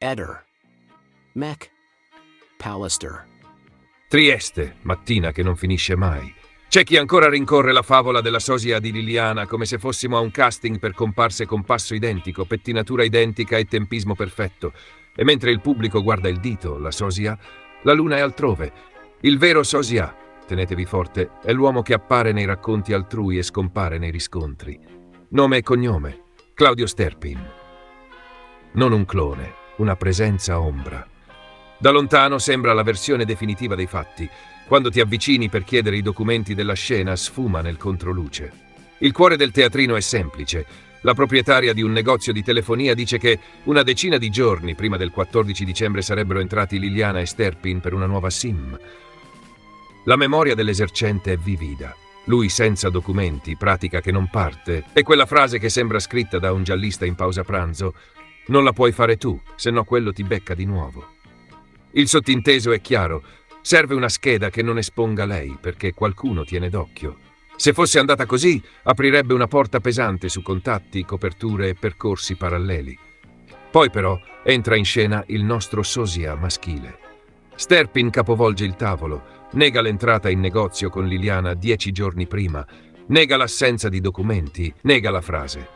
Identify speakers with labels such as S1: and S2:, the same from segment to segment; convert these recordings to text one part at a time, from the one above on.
S1: Eder. Mech. Pallister.
S2: Trieste, mattina che non finisce mai. C'è chi ancora rincorre la favola della sosia di Liliana come se fossimo a un casting per comparse con passo identico, pettinatura identica e tempismo perfetto. E mentre il pubblico guarda il dito, la sosia, la luna è altrove. Il vero sosia, tenetevi forte, è l'uomo che appare nei racconti altrui e scompare nei riscontri. Nome e cognome: Claudio Sterpin. Non un clone, una presenza ombra. Da lontano sembra la versione definitiva dei fatti. Quando ti avvicini per chiedere i documenti della scena, sfuma nel controluce. Il cuore del teatrino è semplice. La proprietaria di un negozio di telefonia dice che una decina di giorni prima del 14 dicembre sarebbero entrati Liliana e Sterpin per una nuova SIM. La memoria dell'esercente è vivida. Lui senza documenti, pratica che non parte, e quella frase che sembra scritta da un giallista in pausa pranzo: non la puoi fare tu, se no quello ti becca di nuovo. Il sottinteso è chiaro. Serve una scheda che non esponga lei, perché qualcuno tiene d'occhio. Se fosse andata così, aprirebbe una porta pesante su contatti, coperture e percorsi paralleli. Poi però entra in scena il nostro sosia maschile. Sterpin capovolge il tavolo, nega l'entrata in negozio con Liliana 10 giorni prima, nega l'assenza di documenti, nega la frase.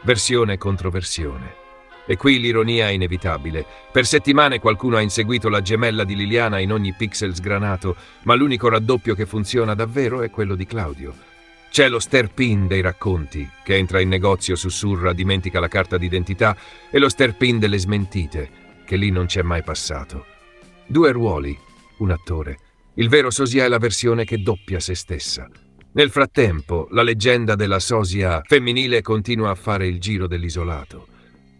S2: Versione contro versione. E qui l'ironia è inevitabile. Per settimane qualcuno ha inseguito la gemella di Liliana in ogni pixel sgranato, ma l'unico raddoppio che funziona davvero è quello di Claudio. C'è lo Sterpin dei racconti, che entra in negozio, sussurra, dimentica la carta d'identità, e lo Sterpin delle smentite, che lì non c'è mai passato. 2 ruoli, un attore. Il vero sosia è la versione che doppia se stessa. Nel frattempo, la leggenda della sosia femminile continua a fare il giro dell'isolato.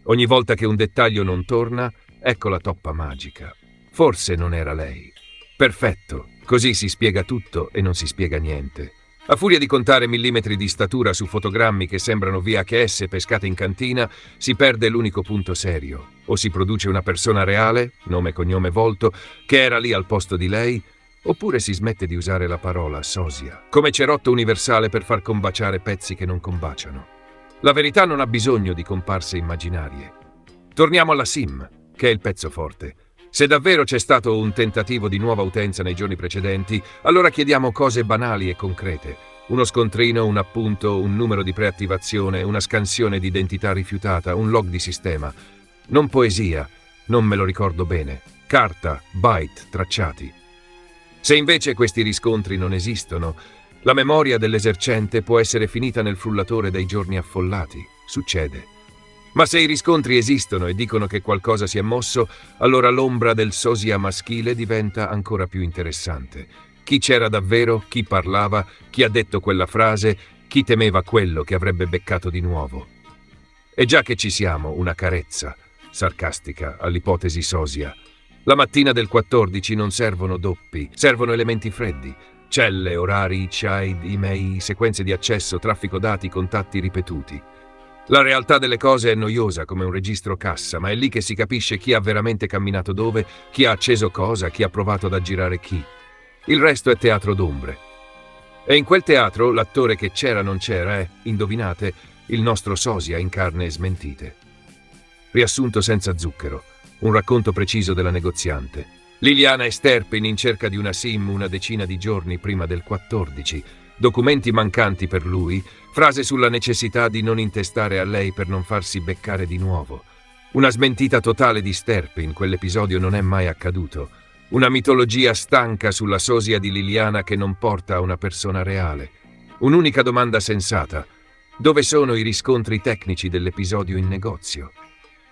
S2: Ogni volta che un dettaglio non torna, ecco la toppa magica. Forse non era lei. Perfetto, così si spiega tutto e non si spiega niente. A furia di contare millimetri di statura su fotogrammi che sembrano VHS pescate in cantina, si perde l'unico punto serio. O si produce una persona reale, nome, cognome, volto, che era lì al posto di lei, oppure si smette di usare la parola sosia, come cerotto universale per far combaciare pezzi che non combaciano. La verità non ha bisogno di comparse immaginarie. Torniamo alla SIM, che è il pezzo forte. Se davvero c'è stato un tentativo di nuova utenza nei giorni precedenti, allora chiediamo cose banali e concrete. Uno scontrino, un appunto, un numero di preattivazione, una scansione di identità rifiutata, un log di sistema. Non poesia, non me lo ricordo bene. Carta, byte, tracciati. Se invece questi riscontri non esistono, la memoria dell'esercente può essere finita nel frullatore dei giorni affollati. Succede. Ma se i riscontri esistono e dicono che qualcosa si è mosso, allora l'ombra del sosia maschile diventa ancora più interessante. Chi c'era davvero, chi parlava, chi ha detto quella frase, chi temeva quello che avrebbe beccato di nuovo. E già che ci siamo, una carezza sarcastica all'ipotesi sosia. La mattina del 14 non servono doppi, servono elementi freddi. Celle, orari, child, email, sequenze di accesso, traffico dati, contatti ripetuti. La realtà delle cose è noiosa come un registro cassa, ma è lì che si capisce chi ha veramente camminato dove, chi ha acceso cosa, chi ha provato ad aggirare chi. Il resto è teatro d'ombre. E in quel teatro l'attore che c'era non c'era è, indovinate, il nostro sosia in carne e smentite. Riassunto senza zucchero, un racconto preciso della negoziante. Liliana e Sterpin in cerca di una SIM una decina di giorni prima del 14, documenti mancanti per lui, frase sulla necessità di non intestare a lei per non farsi beccare di nuovo. Una smentita totale di Sterpin, quell'episodio non è mai accaduto. Una mitologia stanca sulla sosia di Liliana che non porta a una persona reale. Un'unica domanda sensata: dove sono i riscontri tecnici dell'episodio in negozio?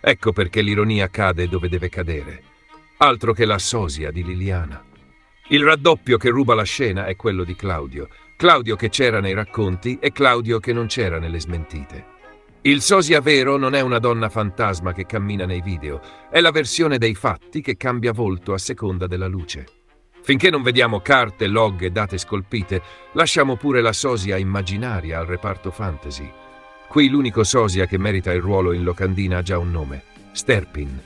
S2: Ecco perché l'ironia cade dove deve cadere. Altro che la sosia di Liliana. Il raddoppio che ruba la scena è quello di Claudio. Claudio che c'era nei racconti e Claudio che non c'era nelle smentite. Il sosia vero non è una donna fantasma che cammina nei video, è la versione dei fatti che cambia volto a seconda della luce. Finché non vediamo carte, log e date scolpite, lasciamo pure la sosia immaginaria al reparto fantasy. Qui l'unico sosia che merita il ruolo in locandina ha già un nome: Sterpin.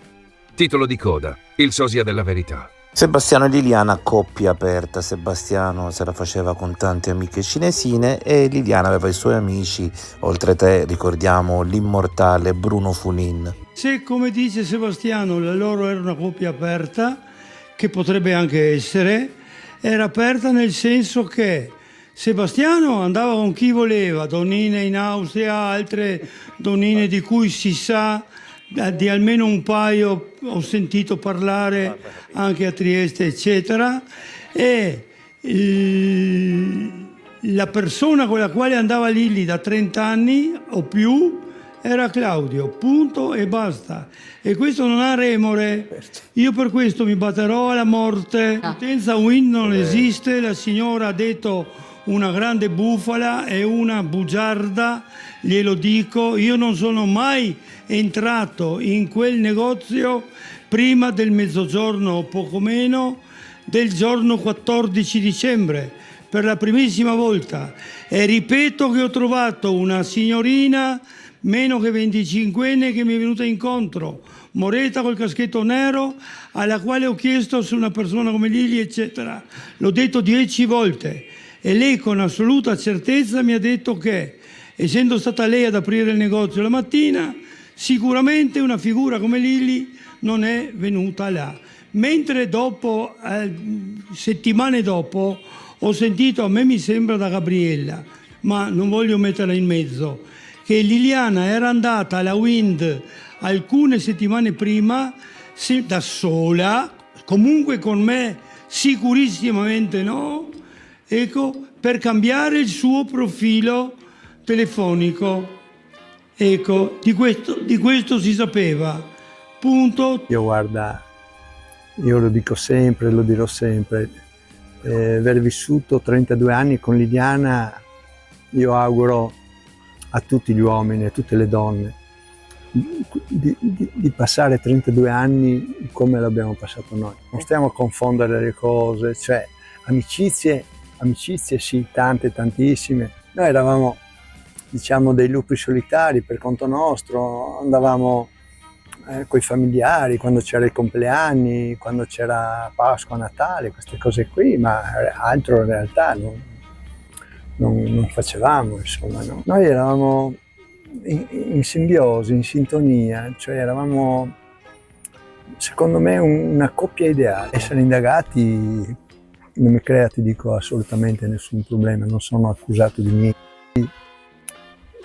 S2: Titolo di coda: il sosia della verità.
S3: Sebastiano e Liliana, coppia aperta. Sebastiano se la faceva con tante amiche cinesine e Liliana aveva i suoi amici, oltre te ricordiamo l'immortale Bruno Funin.
S4: Se, come dice Sebastiano, la loro era una coppia aperta, che potrebbe anche essere, era aperta nel senso che Sebastiano andava con chi voleva, donnine in Austria, altre donnine di cui si sa, di almeno un paio ho sentito parlare anche a Trieste, eccetera, e la persona con la quale andava Lilli da 30 anni o più era Claudio, punto e basta. E questo non ha remore. Io per questo mi batterò alla morte. Potenza Wind non esiste, la signora ha detto una grande bufala e una bugiarda, glielo dico. Io non sono mai entrato in quel negozio prima del mezzogiorno o poco meno del giorno 14 dicembre, per la primissima volta. E ripeto che ho trovato una signorina meno che 25enne che mi è venuta incontro, moreta col caschetto nero, alla quale ho chiesto se una persona come Lilli, eccetera. L'ho detto 10 volte e lei con assoluta certezza mi ha detto che, essendo stata lei ad aprire il negozio la mattina, sicuramente una figura come Lilli non è venuta là. Mentre dopo, settimane dopo, ho sentito, a me mi sembra da Gabriella, ma non voglio metterla in mezzo, che Liliana era andata alla Wind alcune settimane prima da sola, comunque con me sicurissimamente no, ecco, per cambiare il suo profilo telefonico. Ecco, di questo si sapeva. Punto.
S5: Io guarda, io lo dico sempre, lo dirò sempre, aver vissuto 32 anni con Liliana, io auguro a tutti gli uomini, a tutte le donne, di passare 32 anni come l'abbiamo passato noi. Non stiamo a confondere le cose, cioè amicizie sì, tante, tantissime. Noi eravamo, diciamo, dei lupi solitari per conto nostro, andavamo con i familiari, quando c'era i compleanni, quando c'era Pasqua, Natale, queste cose qui, ma altro in realtà non facevamo, insomma, no? Noi eravamo in simbiosi, in sintonia, cioè eravamo, secondo me, una coppia ideale. Essere indagati non mi crea, ti dico, assolutamente nessun problema, non sono accusato di niente.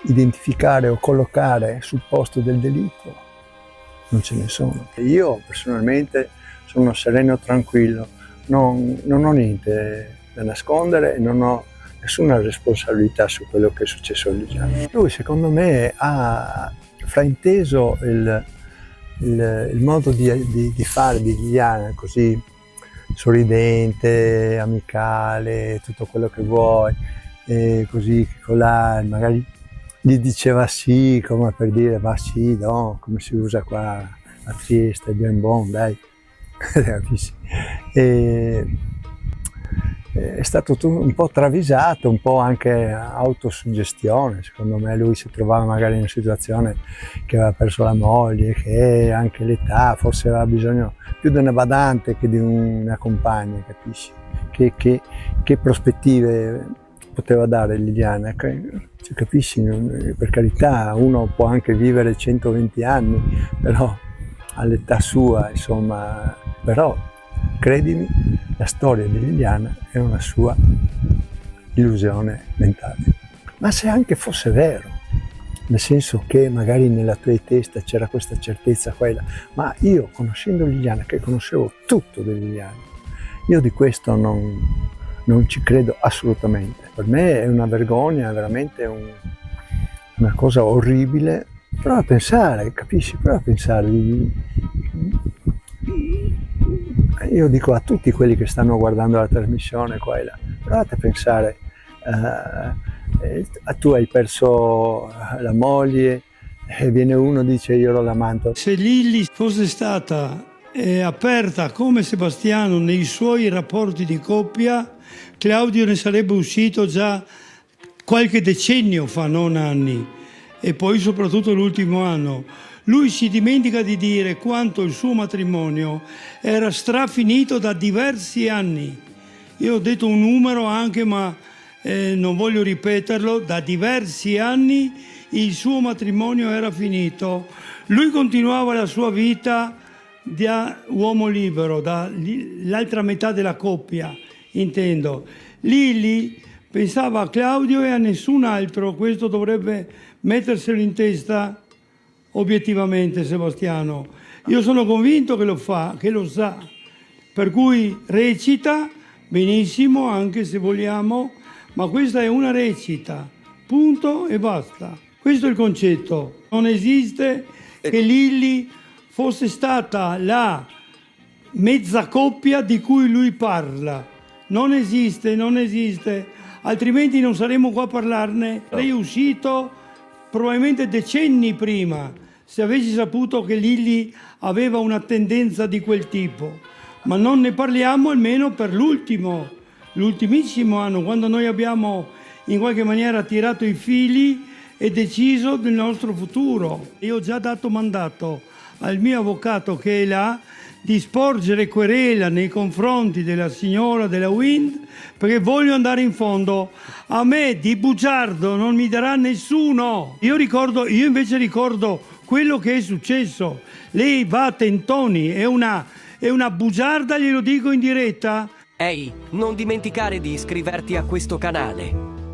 S5: Identificare o collocare sul posto del delitto non ce ne sono. Io personalmente sono sereno, tranquillo, non ho niente da nascondere, non ho nessuna responsabilità su quello che è successo a Liliana. Lui secondo me ha frainteso il modo di fare di Liliana, così sorridente, amicale, tutto quello che vuoi, e così colà, magari gli diceva sì, come per dire ma sì, no, come si usa qua a Trieste, bien bon, dai, capisci? È stato un po' travisato, un po' anche autosuggestione, secondo me. Lui si trovava magari in una situazione che aveva perso la moglie, che anche l'età, forse aveva bisogno più di una badante che di una compagna, capisci? Che prospettive poteva dare Liliana? Cioè, capisci? Per carità, uno può anche vivere 120 anni, però all'età sua, insomma, però credimi, la storia di Liliana è una sua illusione mentale. Ma se anche fosse vero, nel senso che magari nella tua testa c'era questa certezza quella, ma io, conoscendo Liliana, che conoscevo tutto di Liliana, io di questo non ci credo assolutamente. Per me è una vergogna, è veramente una cosa orribile. Prova a pensare, capisci? Prova a pensare. Io dico a tutti quelli che stanno guardando la trasmissione qua e là, provate a pensare, tu hai perso la moglie e viene uno e dice io ero l'amante.
S4: Se Lilli fosse stata aperta come Sebastiano nei suoi rapporti di coppia, Claudio ne sarebbe uscito già qualche decennio fa, non anni, e poi soprattutto l'ultimo anno. Lui si dimentica di dire quanto il suo matrimonio era strafinito da diversi anni. Io ho detto un numero anche, ma non voglio ripeterlo, da diversi anni il suo matrimonio era finito. Lui continuava la sua vita da uomo libero, dall'altra metà della coppia, intendo. Lilli pensava a Claudio e a nessun altro, questo dovrebbe metterselo in testa obiettivamente, Sebastiano. Io sono convinto che lo fa, che lo sa, per cui recita benissimo, anche se vogliamo, ma questa è una recita, punto e basta. Questo è il concetto. Non esiste che Lilli fosse stata la mezza coppia di cui lui parla. Non esiste, non esiste, altrimenti non saremmo qua a parlarne. Sarei uscito probabilmente decenni prima, se avessi saputo che Lilli aveva una tendenza di quel tipo. Ma non ne parliamo almeno per l'ultimissimo anno, quando noi abbiamo in qualche maniera tirato i fili e deciso del nostro futuro. Io ho già dato mandato al mio avvocato che è là di sporgere querela nei confronti della signora della Wind, perché voglio andare in fondo. A me di bugiardo non mi darà nessuno. Io invece ricordo quello che è successo. Lei va a tentoni, è una bugiarda, glielo dico in diretta.
S6: Ehi, non dimenticare di iscriverti a questo canale.